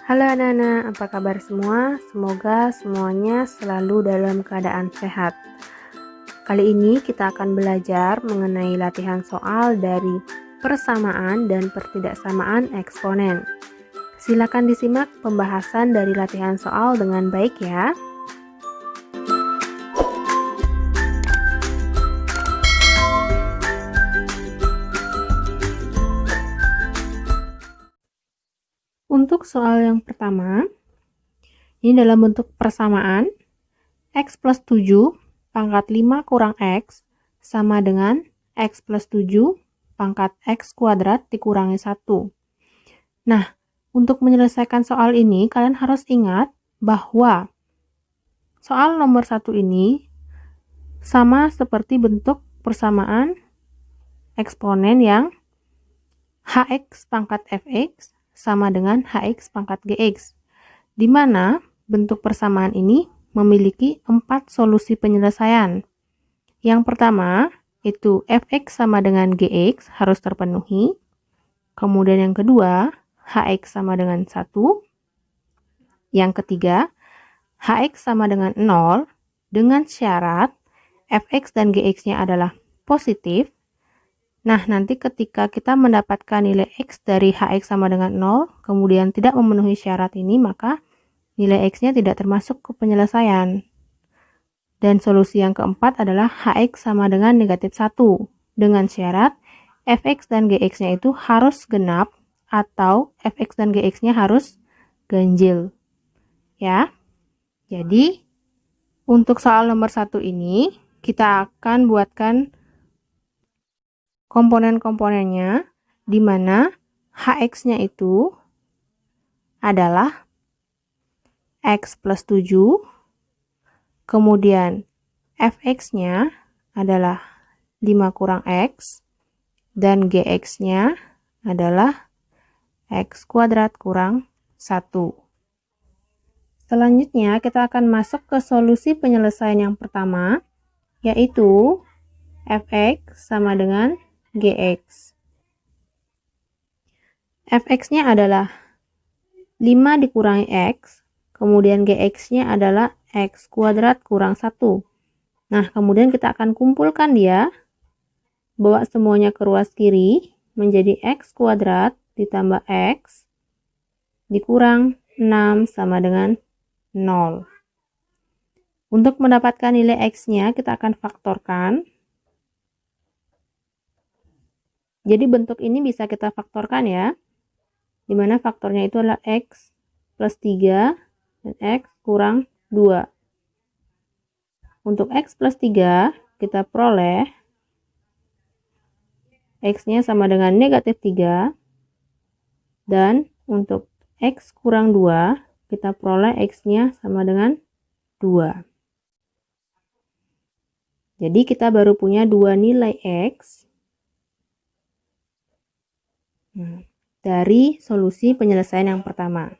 Halo anak-anak, apa kabar semua? Semoga semuanya selalu dalam keadaan sehat. Kali ini kita akan belajar mengenai latihan soal dari persamaan dan pertidaksamaan eksponen. Silakan disimak pembahasan dari latihan soal dengan baik ya. Untuk soal yang pertama, ini dalam bentuk persamaan, x plus 7 pangkat 5 kurang x sama dengan x plus 7 pangkat x kuadrat dikurangi 1. Nah, untuk menyelesaikan soal ini, kalian harus ingat bahwa soal nomor 1 ini sama seperti bentuk persamaan eksponen yang hx pangkat fx sama dengan hx pangkat gx, di mana bentuk persamaan ini memiliki 4 solusi penyelesaian. Yang pertama, itu fx sama dengan gx harus terpenuhi. Kemudian yang kedua, hx sama dengan 1. Yang ketiga, hx sama dengan 0 dengan syarat fx dan gx-nya adalah positif. Nah, nanti ketika kita mendapatkan nilai x dari hx sama dengan 0, kemudian tidak memenuhi syarat ini, maka nilai x-nya tidak termasuk ke penyelesaian. Dan solusi yang keempat adalah hx sama dengan negatif 1, dengan syarat fx dan gx-nya itu harus genap atau fx dan gx-nya harus ganjil. Ya, jadi untuk soal nomor 1 ini, kita akan buatkan komponen-komponennya, di mana hx-nya itu adalah x plus 7, kemudian fx-nya adalah 5 kurang x, dan gx-nya adalah x kuadrat kurang 1. Selanjutnya, kita akan masuk ke solusi penyelesaian yang pertama, yaitu fx sama dengan gx. Fx-nya adalah 5 dikurangi x, kemudian gx-nya adalah x kuadrat kurang 1. Nah, kemudian kita akan kumpulkan dia, bawa semuanya ke ruas kiri, menjadi x kuadrat ditambah x dikurang 6 sama dengan 0. Untuk mendapatkan nilai x-nya, kita akan faktorkan. Jadi bentuk ini bisa kita faktorkan ya, di mana faktornya itu adalah x plus 3 dan x kurang 2. Untuk x plus 3, kita peroleh x-nya sama dengan negatif 3, dan untuk x kurang 2, kita peroleh x-nya sama dengan 2. Jadi kita baru punya 2 nilai x dari solusi penyelesaian yang pertama.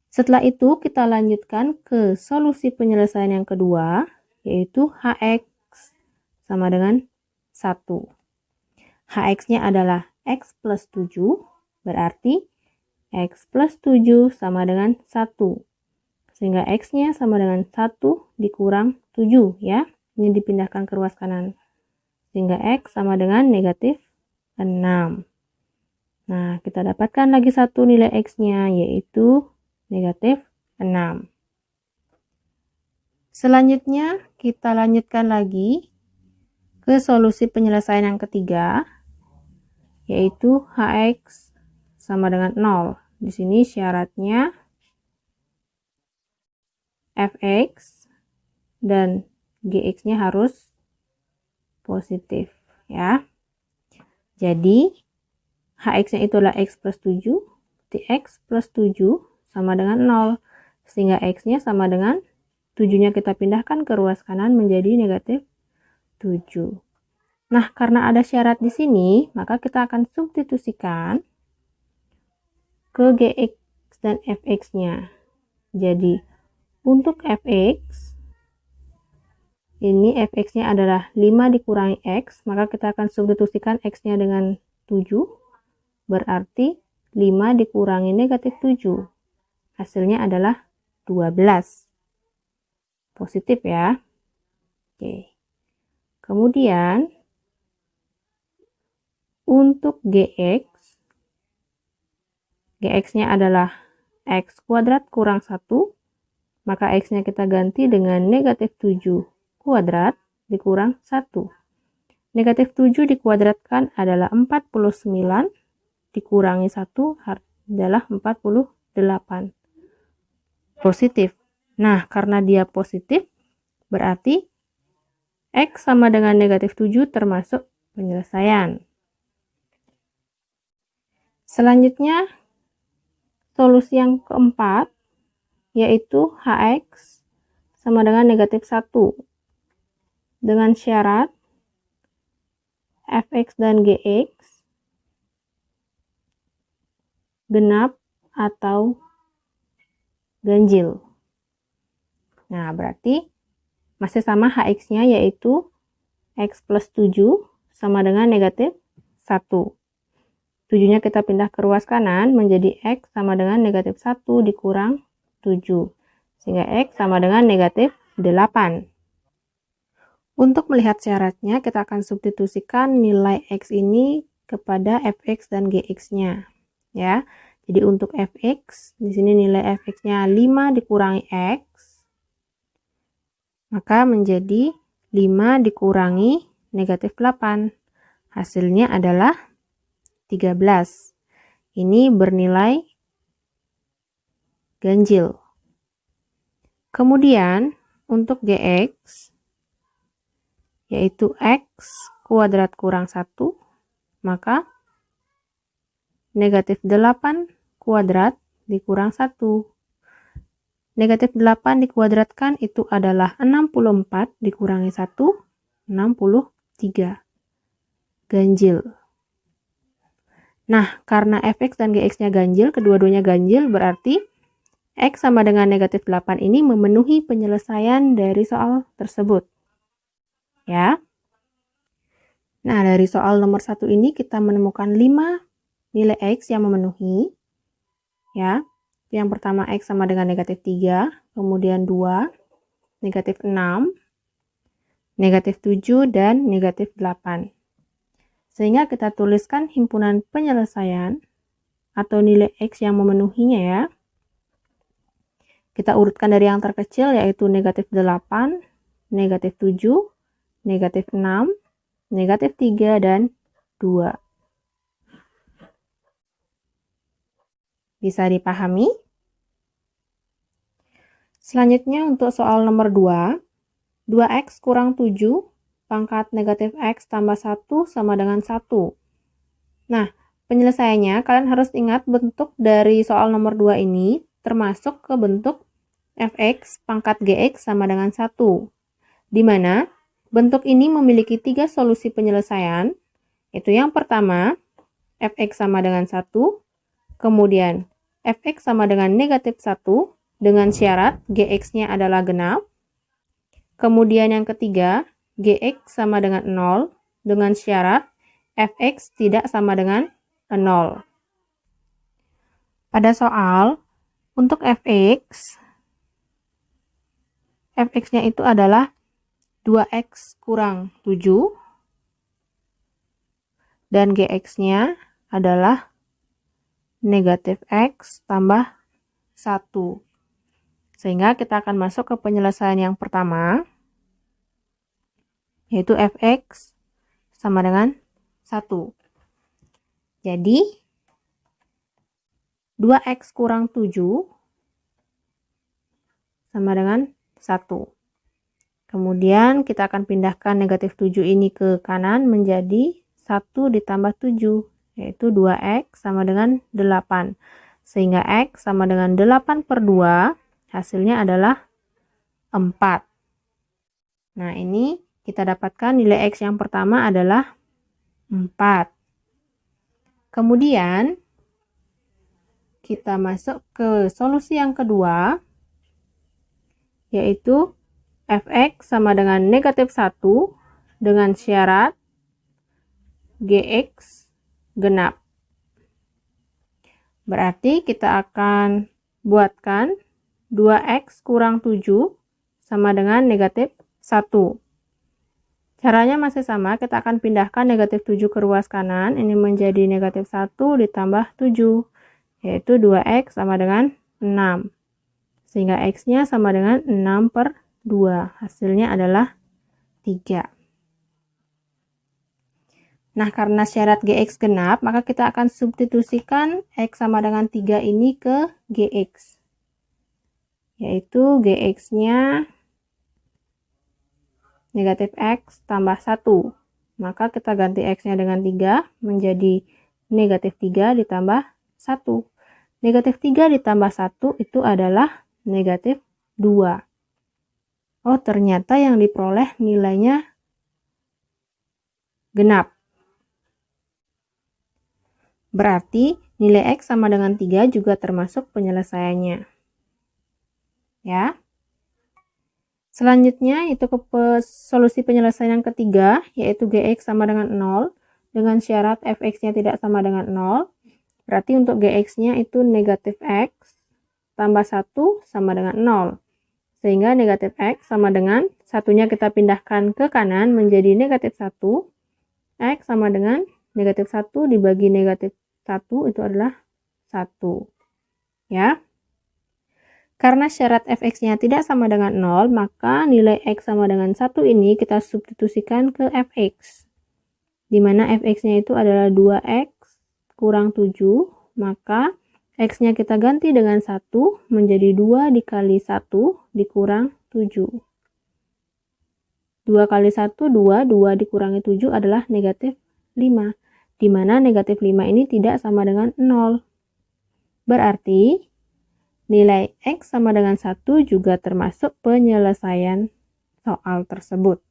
Setelah itu kita lanjutkan ke solusi penyelesaian yang kedua, yaitu hx sama dengan 1. Hx-nya adalah x plus 7, berarti x plus 7 sama dengan 1. Sehingga x-nya sama dengan 1 dikurang 7 ya. Ini dipindahkan ke ruas kanan. Sehingga x sama dengan negatif 6. Nah, kita dapatkan lagi satu nilai x-nya, yaitu negatif 6. Selanjutnya, kita lanjutkan lagi ke solusi penyelesaian yang ketiga, yaitu hx sama dengan 0. Di sini syaratnya fx dan gx-nya harus positif ya. Jadi hx-nya itu adalah x plus 7, berarti x plus 7 sama dengan 0, sehingga x-nya sama dengan 7-nya kita pindahkan ke ruas kanan menjadi negatif 7. Nah, karena ada syarat di sini, maka kita akan substitusikan ke gx dan fx-nya. Jadi, untuk fx, ini fx-nya adalah 5 dikurangi x, maka kita akan substitusikan x-nya dengan 7, berarti 5 dikurangi negatif 7. Hasilnya adalah 12. Positif ya. Oke. Kemudian, untuk GX-nya adalah X kuadrat kurang 1, maka X-nya kita ganti dengan negatif 7 kuadrat dikurang 1. Negatif 7 dikuadratkan adalah 49, dikurangi 1 adalah 48. Positif. Nah, karena dia positif, berarti X sama dengan negatif 7 termasuk penyelesaian. Selanjutnya, solusi yang keempat, yaitu HX sama dengan negatif 1. Dengan syarat Fx dan Gx genap atau ganjil. Nah, berarti masih sama Hx-nya, yaitu X plus 7 sama dengan negatif 1. 7-nya kita pindah ke ruas kanan menjadi X sama dengan negatif 1 dikurang 7. Sehingga X sama dengan negatif 8. Untuk melihat syaratnya, kita akan substitusikan nilai X ini kepada Fx dan Gx-nya. Ya. Jadi untuk Fx, di sini nilai Fx-nya 5 dikurangi X, maka menjadi 5 dikurangi negatif 8. Hasilnya adalah 13. Ini bernilai ganjil. Kemudian untuk Gx, yaitu X kuadrat kurang 1, maka negatif 8 kuadrat dikurang 1. Negatif 8 dikuadratkan itu adalah 64 dikurangi 1, 63. Ganjil. Nah, karena Fx dan Gx-nya ganjil, kedua-duanya ganjil, berarti X sama dengan negatif 8 ini memenuhi penyelesaian dari soal tersebut. Ya. Nah, dari soal nomor 1 ini kita menemukan 5 nilai X yang memenuhi. Ya. Yang pertama X sama dengan negatif 3, kemudian 2, negatif 6, negatif 7, dan negatif 8. Sehingga kita tuliskan himpunan penyelesaian atau nilai X yang memenuhinya ya. Kita urutkan dari yang terkecil, yaitu negatif 8, negatif 7, negatif 6, negatif 3, dan 2. Bisa dipahami? Selanjutnya untuk soal nomor 2, 2x kurang 7 pangkat negatif X tambah 1 sama dengan 1. Nah, penyelesaiannya kalian harus ingat bentuk dari soal nomor 2 ini termasuk ke bentuk Fx pangkat Gx sama dengan 1. Di mana bentuk ini memiliki 3 solusi penyelesaian, yaitu yang pertama Fx sama dengan 1, kemudian Fx sama dengan negatif 1 dengan syarat Gx-nya adalah genap, kemudian yang ketiga Gx sama dengan 0 dengan syarat Fx tidak sama dengan 0. Pada soal, untuk Fx-nya itu adalah 2x kurang 7 dan Gx-nya adalah negatif X tambah 1. Sehingga kita akan masuk ke penyelesaian yang pertama, yaitu Fx sama dengan 1. Jadi, 2x kurang 7 sama dengan 1. Kemudian kita akan pindahkan negatif 7 ini ke kanan menjadi 1 ditambah 7, yaitu 2x sama dengan 8. Sehingga x sama dengan 8 per 2, hasilnya adalah 4. Nah, ini kita dapatkan nilai X yang pertama adalah 4. Kemudian, kita masuk ke solusi yang kedua, yaitu Fx sama dengan negatif 1 dengan syarat Gx genap. Berarti kita akan buatkan 2x kurang 7 sama dengan negatif 1. Caranya masih sama, kita akan pindahkan negatif 7 ke ruas kanan. Ini menjadi negatif 1 ditambah 7, yaitu 2x sama dengan 6. Sehingga x-nya sama dengan 6/2. Hasilnya adalah 3. Nah, karena syarat gx genap, maka kita akan substitusikan x sama dengan 3 ini ke gx. Yaitu gx-nya negatif x tambah 1. Maka kita ganti x-nya dengan 3 menjadi negatif 3 ditambah 1. Negatif 3 ditambah 1 itu adalah negatif 2. Oh, ternyata yang diperoleh nilainya genap. Berarti nilai x sama dengan 3 juga termasuk penyelesaiannya. Ya. Selanjutnya itu solusi penyelesaian yang ketiga, yaitu gx sama dengan 0 dengan syarat fx-nya tidak sama dengan 0. Berarti untuk gx-nya itu negatif x tambah 1 sama dengan 0. Sehingga negatif x sama dengan satunya kita pindahkan ke kanan menjadi negatif 1. X sama dengan negatif 1 dibagi negatif 1 itu adalah 1. Ya. Karena syarat fx-nya tidak sama dengan 0, maka nilai x sama dengan 1 ini kita substitusikan ke fx. Di mana fx-nya itu adalah 2x kurang 7, maka x-nya kita ganti dengan 1 menjadi 2 dikali 1 dikurang 7. 2 kali 1, 2, 2 dikurangi 7 adalah negatif 5. Di mana negatif 5 ini tidak sama dengan 0. Berarti nilai x sama dengan 1 juga termasuk penyelesaian soal tersebut.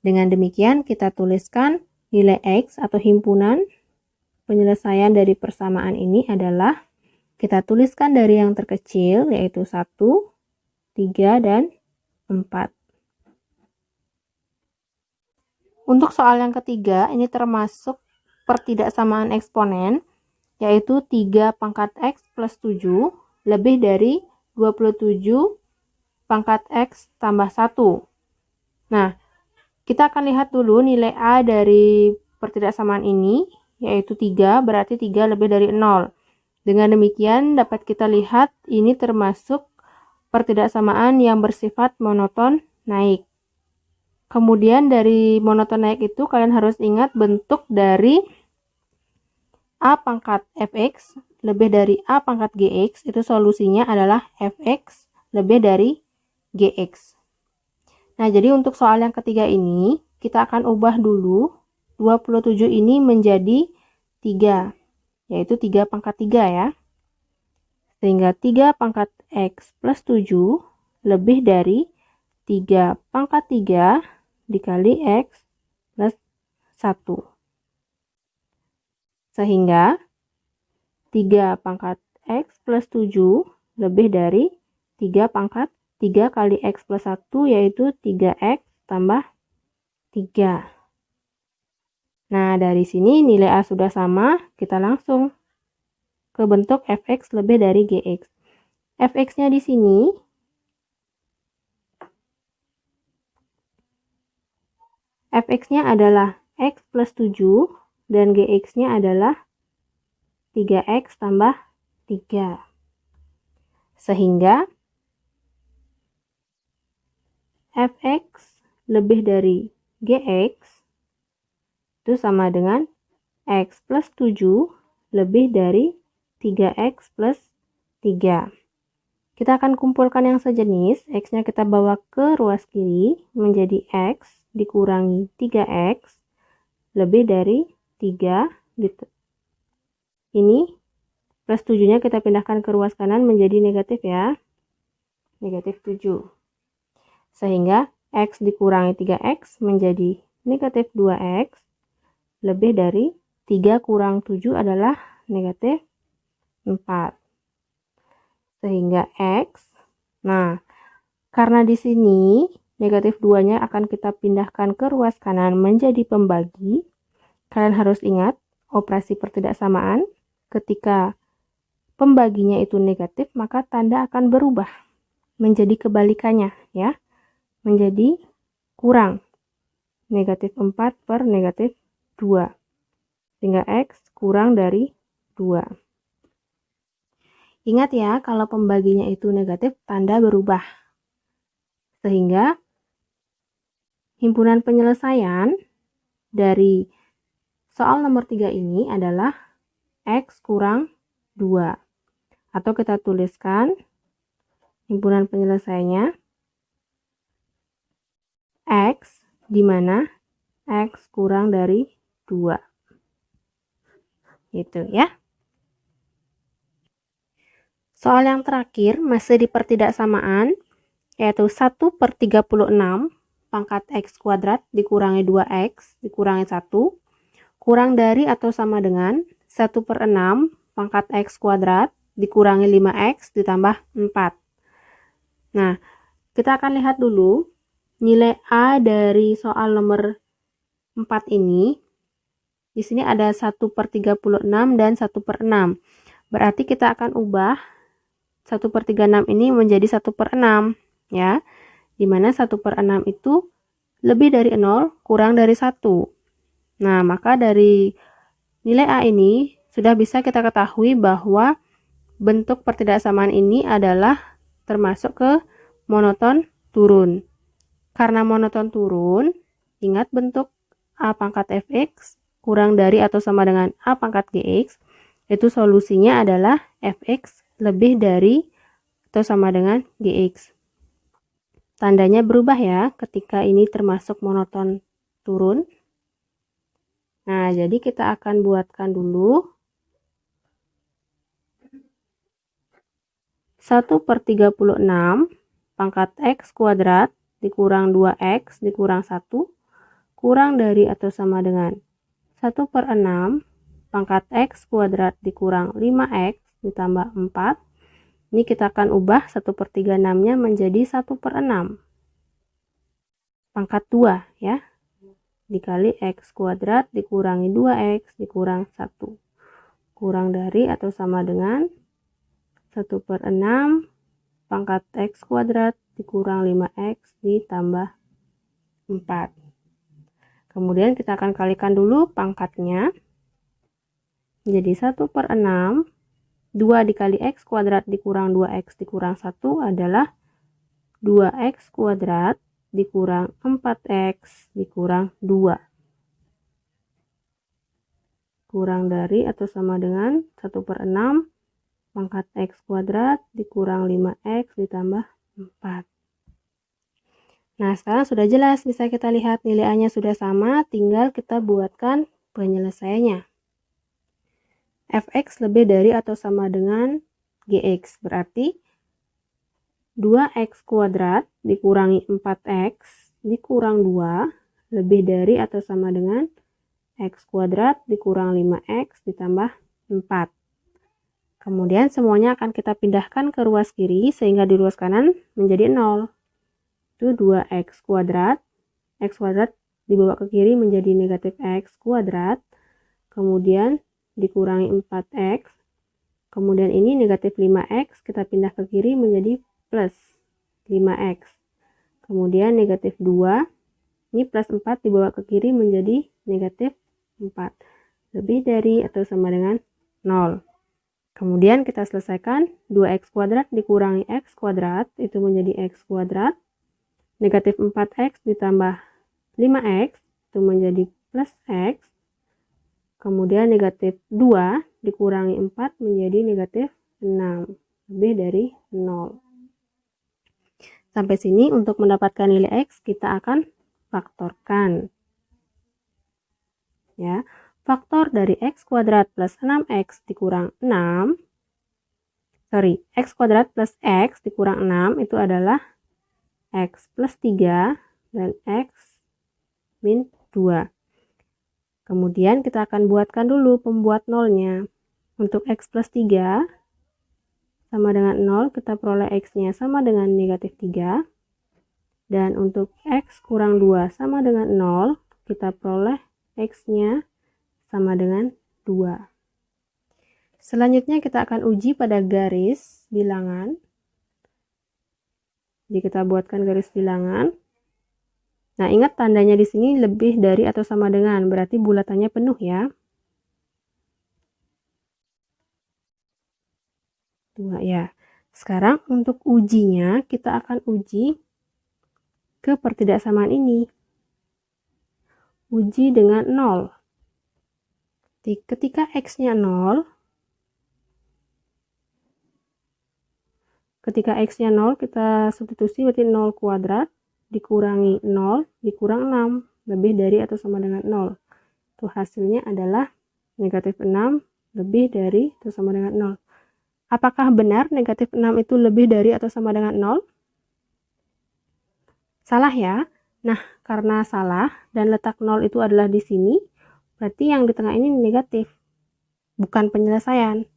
Dengan demikian kita tuliskan nilai x atau himpunan penyelesaian dari persamaan ini adalah, kita tuliskan dari yang terkecil yaitu 1, 3, dan 4. Untuk soal yang ketiga, ini termasuk pertidaksamaan eksponen, yaitu 3 pangkat x plus 7 lebih dari 27 pangkat x tambah 1. Nah, kita akan lihat dulu nilai A dari pertidaksamaan ini, yaitu 3, berarti 3 lebih dari 0. Dengan demikian, dapat kita lihat ini termasuk pertidaksamaan yang bersifat monoton naik. Kemudian dari monoton naik itu, kalian harus ingat bentuk dari A pangkat fx lebih dari A pangkat gx, itu solusinya adalah fx lebih dari gx. Nah, jadi untuk soal yang ketiga ini, kita akan ubah dulu 27 ini menjadi 3, yaitu 3 pangkat 3 ya. Sehingga 3 pangkat x plus 7 lebih dari 3 pangkat 3 dikali x plus 1. Sehingga 3 pangkat x plus 7 lebih dari 3 pangkat 3 kali x plus 1, yaitu 3x tambah 3. Nah, dari sini nilai A sudah sama, kita langsung ke bentuk fx lebih dari gx. Fx-nya di sini fx-nya adalah x plus 7 dan gx-nya adalah 3x tambah 3. Sehingga fx lebih dari gx itu sama dengan x plus 7 lebih dari 3x plus 3. Kita akan kumpulkan yang sejenis, x-nya kita bawa ke ruas kiri menjadi x dikurangi 3x lebih dari 3 gitu. Ini plus 7-nya kita pindahkan ke ruas kanan menjadi negatif ya. Negatif 7. Sehingga x dikurangi 3x menjadi negatif 2x lebih dari 3 kurang 7 adalah negatif 4. Sehingga x, nah karena di sini negatif 2-nya akan kita pindahkan ke ruas kanan menjadi pembagi, kalian harus ingat operasi pertidaksamaan. ketika pembaginya itu negatif, maka tanda akan berubah menjadi kebalikannya, ya. Menjadi kurang. Negatif 4 per negatif 2. Sehingga X kurang dari 2. Ingat ya, kalau pembaginya itu negatif, tanda berubah. Sehingga himpunan penyelesaian dari soal nomor 3 ini adalah X kurang 2. Atau kita tuliskan himpunan penyelesaiannya X, di mana X kurang dari 2. Gitu ya. Soal yang terakhir masih di pertidaksamaan, yaitu 1 per 36 pangkat X kuadrat dikurangi 2X dikurangi 1 kurang dari atau sama dengan 1 per 6 pangkat X kuadrat dikurangi 5X ditambah 4. Nah, kita akan lihat dulu nilai A dari soal nomor 4 ini. Di sini ada 1 per 36 dan 1 per 6. Berarti kita akan ubah 1 per 36 ini menjadi 1 per 6. Ya, dimana 1 per 6 itu lebih dari 0 kurang dari 1. Nah, maka dari nilai A ini sudah bisa kita ketahui bahwa bentuk pertidaksamaan ini adalah termasuk ke monoton turun. Karena monoton turun, ingat bentuk A pangkat fx kurang dari atau sama dengan A pangkat gx, itu solusinya adalah fx lebih dari atau sama dengan gx. Tandanya berubah ya ketika ini termasuk monoton turun. Nah, jadi kita akan buatkan dulu 1 per 36 pangkat x kuadrat dikurang 2x dikurang 1 kurang dari atau sama dengan 1 per 6 pangkat x kuadrat dikurang 5x ditambah 4. Ini kita akan ubah 1 per 36 nya menjadi 1 per 6 pangkat 2 ya, dikali x kuadrat dikurangi 2x dikurang 1 kurang dari atau sama dengan 1 per 6 pangkat x kuadrat dikurang 5x ditambah 4. Kemudian kita akan kalikan dulu pangkatnya. Jadi 1 per 6, 2 dikali x kuadrat dikurang 2x dikurang 1 adalah 2x kuadrat dikurang 4x dikurang 2. Kurang dari atau sama dengan 1 per 6 pangkat x kuadrat dikurang 5x ditambah 4. Nah, sekarang sudah jelas, bisa kita lihat nilai A-nya sudah sama, tinggal kita buatkan penyelesaiannya. Fx lebih dari atau sama dengan Gx, berarti 2x kuadrat dikurangi 4x dikurang 2 lebih dari atau sama dengan x kuadrat dikurang 5x ditambah 4. Kemudian semuanya akan kita pindahkan ke ruas kiri sehingga di ruas kanan menjadi 0. Itu 2x kuadrat. X kuadrat dibawa ke kiri menjadi negatif x kuadrat. Kemudian dikurangi 4x. Kemudian ini negatif 5x kita pindah ke kiri menjadi plus 5x. Kemudian negatif 2. Ini plus 4 dibawa ke kiri menjadi negatif 4. Lebih dari atau sama dengan 0. Kemudian kita selesaikan 2x kuadrat dikurangi x kuadrat itu menjadi x kuadrat. Negatif 4x ditambah 5x itu menjadi plus x. Kemudian negatif 2 dikurangi 4 menjadi negatif 6. Lebih dari 0. Sampai sini untuk mendapatkan nilai x kita akan faktorkan. Ya. Faktor dari x kuadrat plus 6x dikurang 6. X kuadrat plus x dikurang 6 itu adalah x plus 3 dan x min 2. Kemudian kita akan buatkan dulu pembuat nolnya. Untuk x plus 3 sama dengan 0, kita peroleh x-nya sama dengan negatif 3. Dan untuk x kurang 2 sama dengan 0, kita peroleh x-nya sama dengan 2. Selanjutnya kita akan uji pada garis bilangan. Jadi kita buatkan garis bilangan. Nah, ingat tandanya di sini lebih dari atau sama dengan, berarti bulatannya penuh ya. 2 ya. Sekarang untuk ujinya kita akan uji ke pertidaksamaan ini. Uji dengan 0. Ketika X-nya 0, kita substitusi berarti 0 kuadrat dikurangi 0 dikurang 6, lebih dari atau sama dengan 0. Itu hasilnya adalah negatif 6 lebih dari atau sama dengan 0. Apakah benar negatif 6 itu lebih dari atau sama dengan 0? Salah ya. Nah, karena salah dan letak 0 itu adalah di sini, berarti yang di tengah ini negatif, bukan penyelesaian.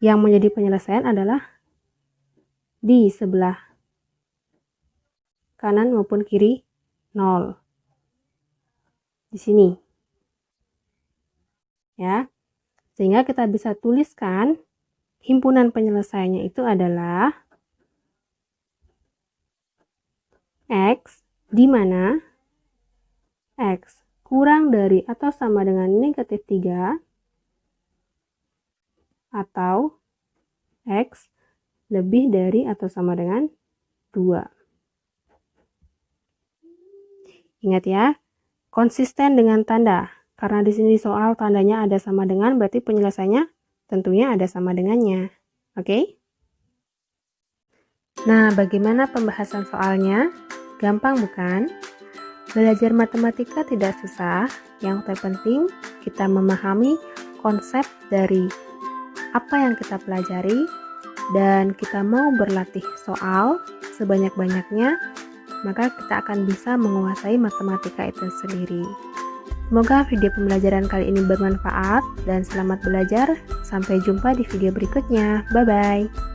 Yang menjadi penyelesaian adalah di sebelah kanan maupun kiri 0. Di sini. Ya. Sehingga kita bisa tuliskan himpunan penyelesaiannya itu adalah X, di mana X kurang dari atau sama dengan negatif 3, atau X lebih dari atau sama dengan 2. Ingat ya, konsisten dengan tanda. Karena di sini soal tandanya ada sama dengan, berarti penyelesaiannya tentunya ada sama dengannya. Oke? Nah, bagaimana pembahasan soalnya? Gampang bukan? Belajar matematika tidak susah, yang terpenting kita memahami konsep dari apa yang kita pelajari, dan kita mau berlatih soal sebanyak-banyaknya, maka kita akan bisa menguasai matematika itu sendiri. Semoga video pembelajaran kali ini bermanfaat dan selamat belajar. Sampai jumpa di video berikutnya. Bye-bye.